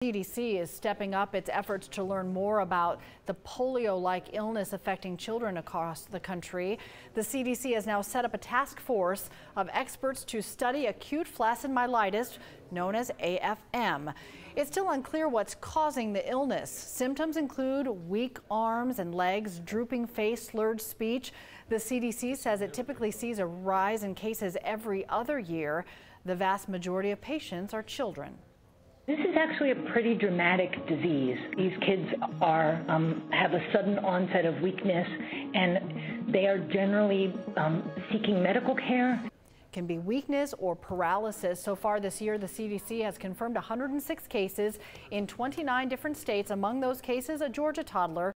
CDC is stepping up its efforts to learn more about the polio-like illness affecting children across the country. The CDC has now set up a task force of experts to study acute flaccid myelitis, known as AFM. It's still unclear what's causing the illness. Symptoms include weak arms and legs, drooping face, slurred speech. The CDC says it typically sees a rise in cases every other year. The vast majority of patients are children. This is actually a pretty dramatic disease. These kids have a sudden onset of weakness, and they are generally seeking medical care. Can be weakness or paralysis. So far this year, the CDC has confirmed 106 cases in 29 different states. Among those cases, a Georgia toddler